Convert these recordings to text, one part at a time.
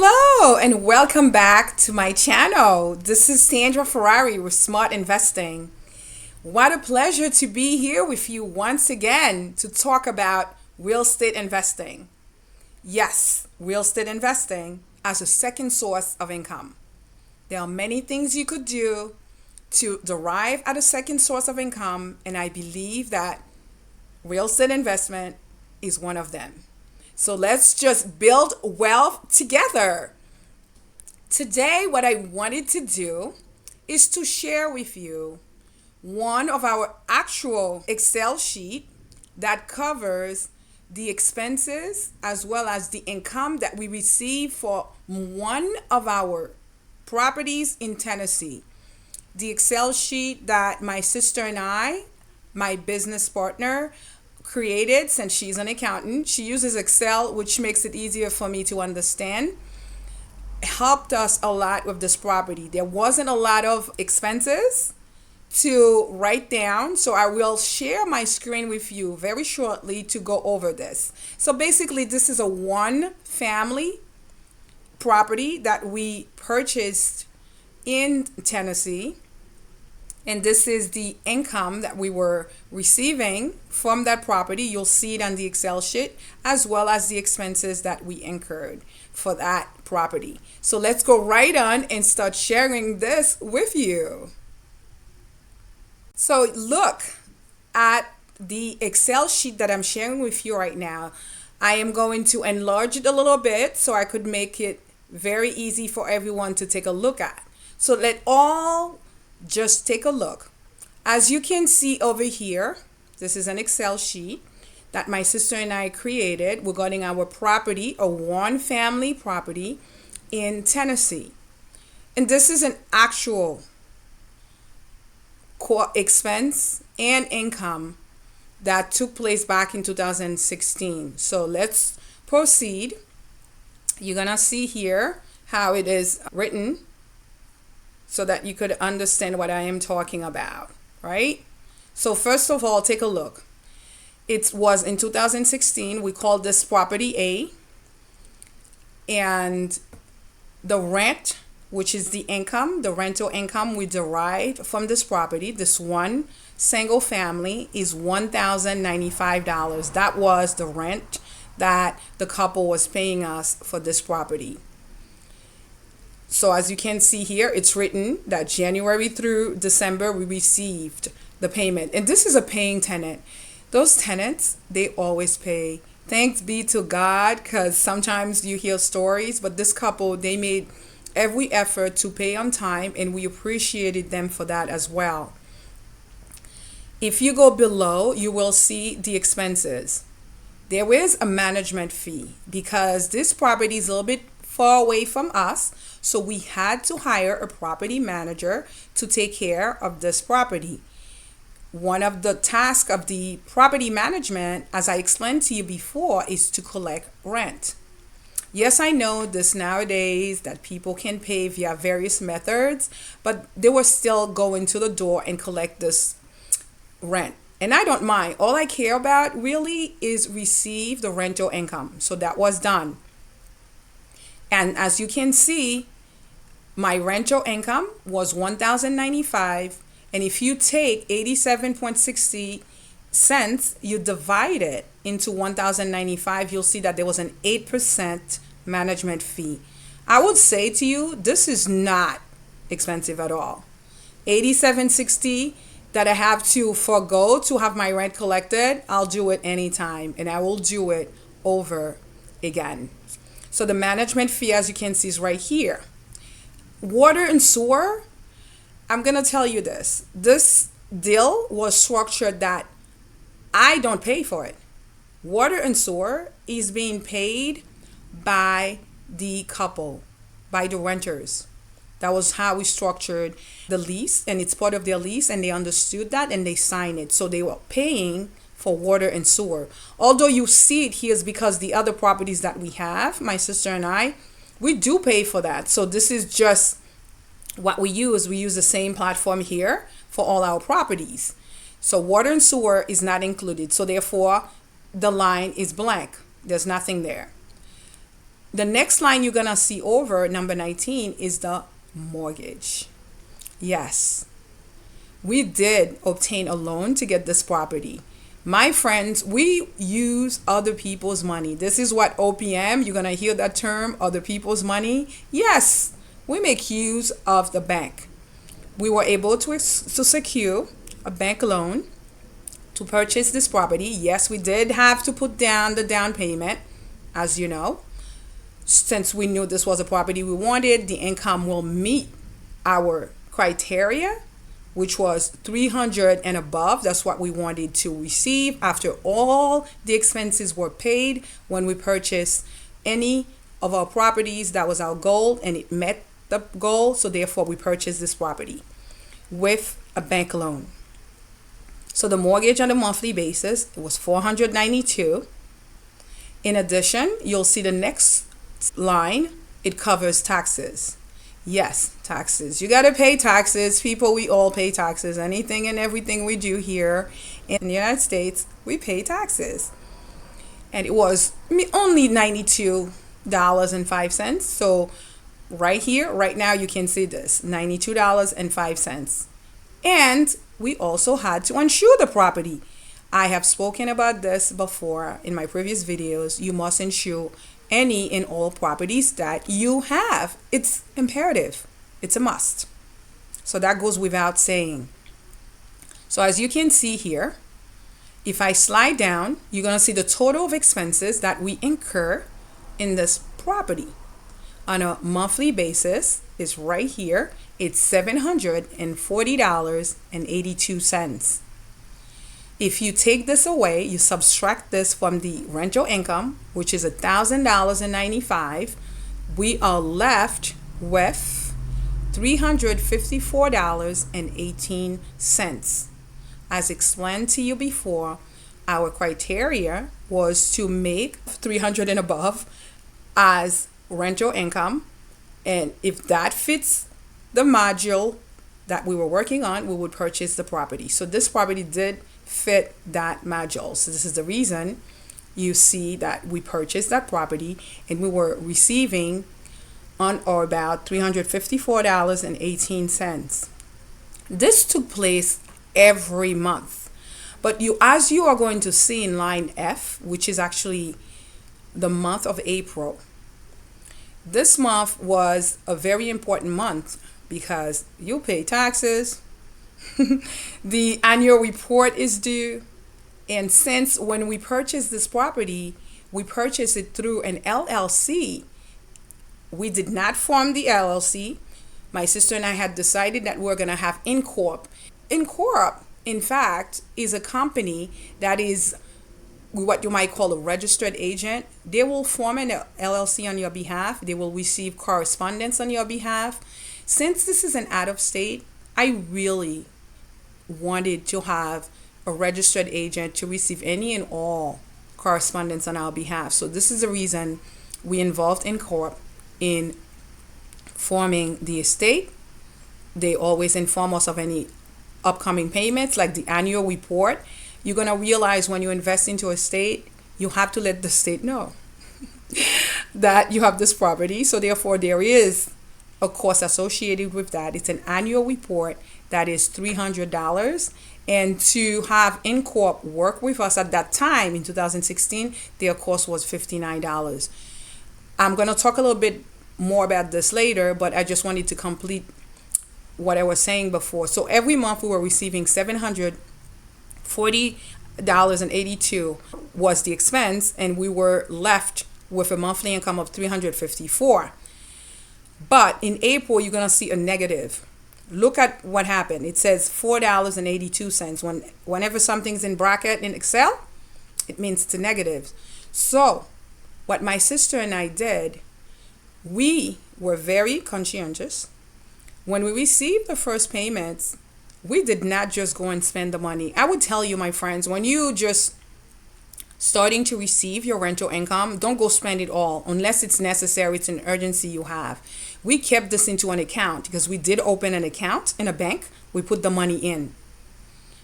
Hello and welcome back to my channel. This is Sandra Ferrari with Smart Investing. What a pleasure to be here with you once again to talk about real estate investing. Yes, real estate investing as a second source of income. There are many things you could do to derive at a second source of income, and I believe that real estate investment is one of them. So let's just build wealth together. Today, what I wanted to do is to share with you one of our actual Excel sheet that covers the expenses as well as the income that we receive for one of our properties in Tennessee. The Excel sheet that my sister and I, my business partner, created. Since she's an accountant, she uses Excel, which makes it easier for me to understand. Helped us a lot with this property. There wasn't a lot of expenses to write down, so I will share my screen with you very shortly to go over this. So basically, this is a one family property that we purchased in Tennessee. And this is the income that we were receiving from that property. You'll see it on the Excel sheet, as well as the expenses that we incurred for that property. So let's go right on and start sharing this with you. So look at the Excel sheet that I'm sharing with you right now. I am going to enlarge it a little bit so I could make it very easy for everyone to take a look at. So just take a look. As you can see over here, this is an Excel sheet that my sister and I created regarding our property, a one family property in Tennessee. And this is an actual core expense and income that took place back in 2016. So let's proceed. You're gonna see here how it is written, so that you could understand what I am talking about, right? So first of all, take a look. It was in 2016, we called this property A, and the rent, which is the income, the rental income we derived from this property, this one single family, is $1,095. That was the rent that the couple was paying us for this property. So as you can see here, it's written that January through December, we received the payment. And this is a paying tenant. Those tenants, they always pay. Thanks be to God, because sometimes you hear stories, but this couple, they made every effort to pay on time, and we appreciated them for that as well. If you go below, you will see the expenses. There is a management fee because this property is a little bit far away from us, so we had to hire a property manager to take care of this property. One of the tasks of the property management, as I explained to you before, is to collect rent. Yes, I know this nowadays that people can pay via various methods, but they were still going to the door and collect this rent. And I don't mind. All I care about really is receive the rental income. So that was done. And as you can see, my rental income was $1,095. And if you take 87.60 cents, you divide it into $1,095, you'll see that there was an 8% management fee. I would say to you, this is not expensive at all. 87.60 that I have to forego to have my rent collected, I'll do it anytime, and I will do it over again. So the management fee, as you can see, is right here. Water and sewer, I'm going to tell you this. This deal was structured that I don't pay for it. Water and sewer is being paid by the couple, by the renters. That was how we structured the lease, and it's part of their lease, and they understood that and they signed it. So they were paying for water and sewer. Although you see it here is because the other properties that we have, my sister and I, we do pay for that. So this is just what we use. We use the same platform here for all our properties. So water and sewer is not included. So therefore, the line is blank. There's nothing there. The next line you're gonna see over number 19 is the mortgage. Yes, we did obtain a loan to get this property. My friends, we use other people's money. This is what OPM, you're gonna hear that term, other people's money. Yes, we make use of the bank. We were able to secure a bank loan to purchase this property. Yes, we did have to put down the down payment, as you know. Since we knew this was a property we wanted, the income will meet our criteria, which was 300 and above. That's what we wanted to receive after all the expenses were paid when we purchased any of our properties. That was our goal, and it met the goal. So therefore, we purchased this property with a bank loan. So the mortgage on a monthly basis, it was $492. In addition, you'll see the next line, it covers taxes. Yes, taxes. You got to pay taxes. People, we all pay taxes. Anything and everything we do here in the United States, we pay taxes. And it was only $92.05. So right here, right now, you can see this, $92.05. And we also had to insure the property. I have spoken about this before in my previous videos. You must insure any and all properties that you have. It's imperative. It's a must. So that goes without saying. So as you can see here, if I slide down, you're going to see the total of expenses that we incur in this property on a monthly basis is right here. It's $740.82. If you take this away, you subtract this from the rental income, which is $1,000.95, we are left with $354.18. As explained to you before, our criteria was to make 300 and above as rental income, and if that fits the module that we were working on, we would purchase the property. So this property did fit that module. So this is the reason you see that we purchased that property and we were receiving on or about $354.18. This took place every month. But as you are going to see in line F, which is actually the month of April, this month was a very important month because you pay taxes, the annual report is due, and since when we purchased this property, we purchased it through an LLC. We did not form the LLC. My sister and I had decided that we're going to have InCorp. InCorp, in fact, is a company that is what you might call a registered agent. They will form an LLC on your behalf. They will receive correspondence on your behalf. Since this is an out-of-state, I really wanted to have a registered agent to receive any and all correspondence on our behalf. So this is the reason we involved InCorp in forming the estate. They always inform us of any upcoming payments, like the annual report. You're going to realize when you invest into a state, you have to let the state know that you have this property. So therefore, there is a cost associated with that. It's an annual report that is $300. And to have InCorp work with us at that time in 2016, their cost was $59. I'm going to talk a little bit more about this later, but I just wanted to complete what I was saying before. So every month we were receiving $740.82 was the expense, and we were left with a monthly income of $354. But in April, you're going to see a negative. Look at what happened. It says $4.82. Whenever something's in bracket in Excel, it means it's a negative. So what my sister and I did, we were very conscientious. When we received the first payments, we did not just go and spend the money. I would tell you, my friends, when you just starting to receive your rental income, don't go spend it all unless it's necessary. It's an urgency you have. We kept this into an account because we did open an account in a bank. We put the money in.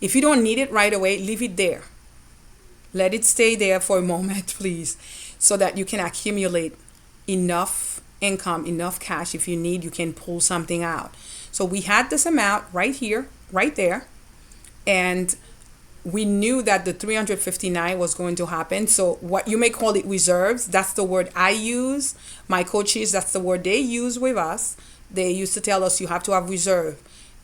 If you don't need it right away, leave it there. Let it stay there for a moment, please, so that you can accumulate enough income, enough cash. If you need, you can pull something out. So we had this amount right here, right there, and we knew that the 359 was going to happen. So what you may call it reserves, that's the word I use. My coaches, that's the word they use with us. They used to tell us you have to have reserve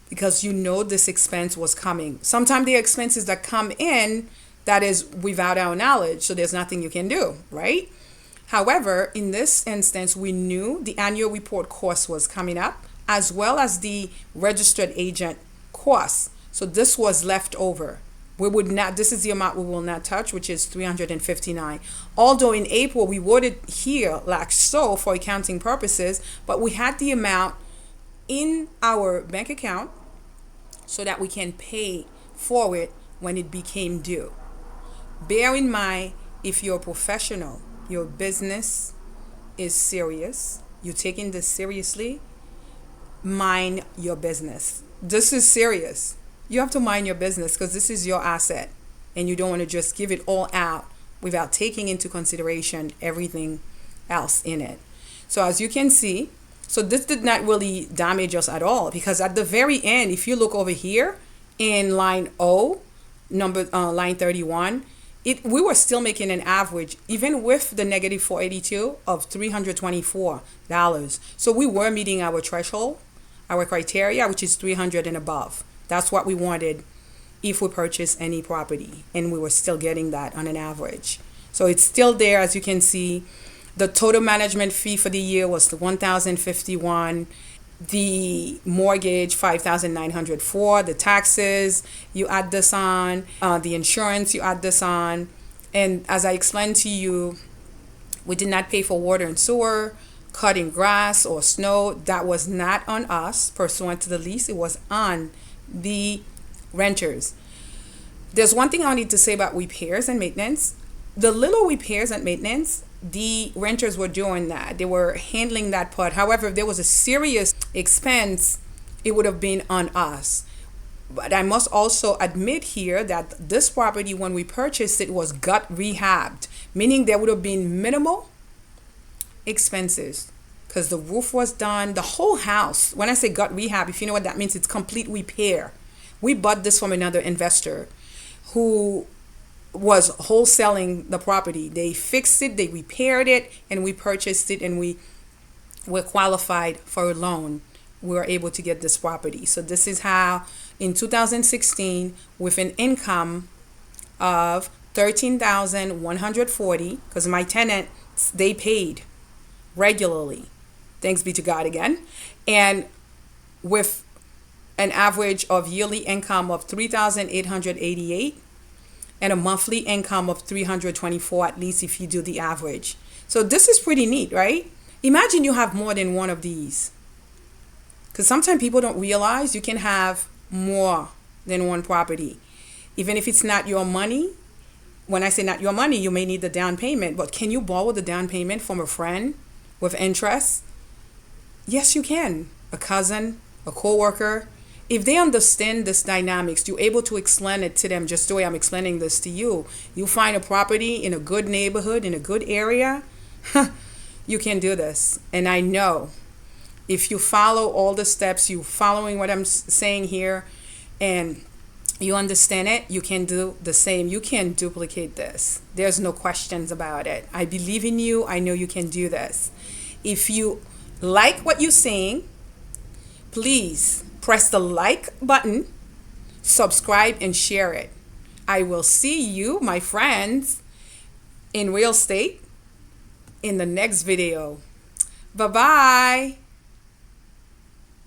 because you know this expense was coming. Sometimes there are expenses that come in that is without our knowledge, so there's nothing you can do, right? However, in this instance, we knew the annual report cost was coming up, as well as the registered agent costs. So this was left over. We would not, this is the amount we will not touch, which is 359. Although in April, we worded here like so for accounting purposes, but we had the amount in our bank account so that we can pay for it when it became due. Bear in mind, if you're a professional, your business is serious, you're taking this seriously, mind your business. This is serious. You have to mind your business because this is your asset and you don't want to just give it all out without taking into consideration everything else in it. So as you can see, so this did not really damage us at all, because at the very end, if you look over here in line O, line 31, we were still making an average, even with the negative 482 of $324. So we were meeting our threshold, our criteria, which is 300 and above. That's what we wanted if we purchase any property, and we were still getting that on an average. So it's still there, as you can see. The total management fee for the year was $1,051. The mortgage $5,904. The taxes, you add this on. The insurance, you add this on. And as I explained to you, we did not pay for water and sewer, cutting grass or snow. That was not on us pursuant to the lease. It was on the renters. There's one thing I need to say about repairs and maintenance. The little repairs and maintenance, the renters were doing that. They were handling that part. However, if there was a serious expense, it would have been on us. But I must also admit here that this property, when we purchased it, was gut rehabbed, meaning there would have been minimal expenses because the roof was done, the whole house. When I say gut rehab, if you know what that means, it's complete repair. We bought this from another investor who was wholesaling the property. They fixed it, they repaired it, and we purchased it, and we were qualified for a loan. We were able to get this property. So this is how in 2016, with an income of $13,140, because my tenants, they paid regularly, thanks be to God again, and with an average of yearly income of $3,888 and a monthly income of $324, at least if you do the average. So this is pretty neat, right? Imagine you have more than one of these, because sometimes people don't realize you can have more than one property, even if it's not your money. When I say not your money, you may need the down payment, but can you borrow the down payment from a friend with interest? Yes, you can. A cousin, a coworker. If they understand this dynamics, you're able to explain it to them just the way I'm explaining this to you. You find a property in a good neighborhood, in a good area, you can do this. And I know if you follow all the steps, you following what I'm saying here, and you understand it, you can do the same. You can duplicate this. There's no questions about it. I believe in you. I know you can do this. If you like what you're saying, please press the like button, subscribe, and share it. I will see you, my friends, in real estate in the next video. Bye-bye.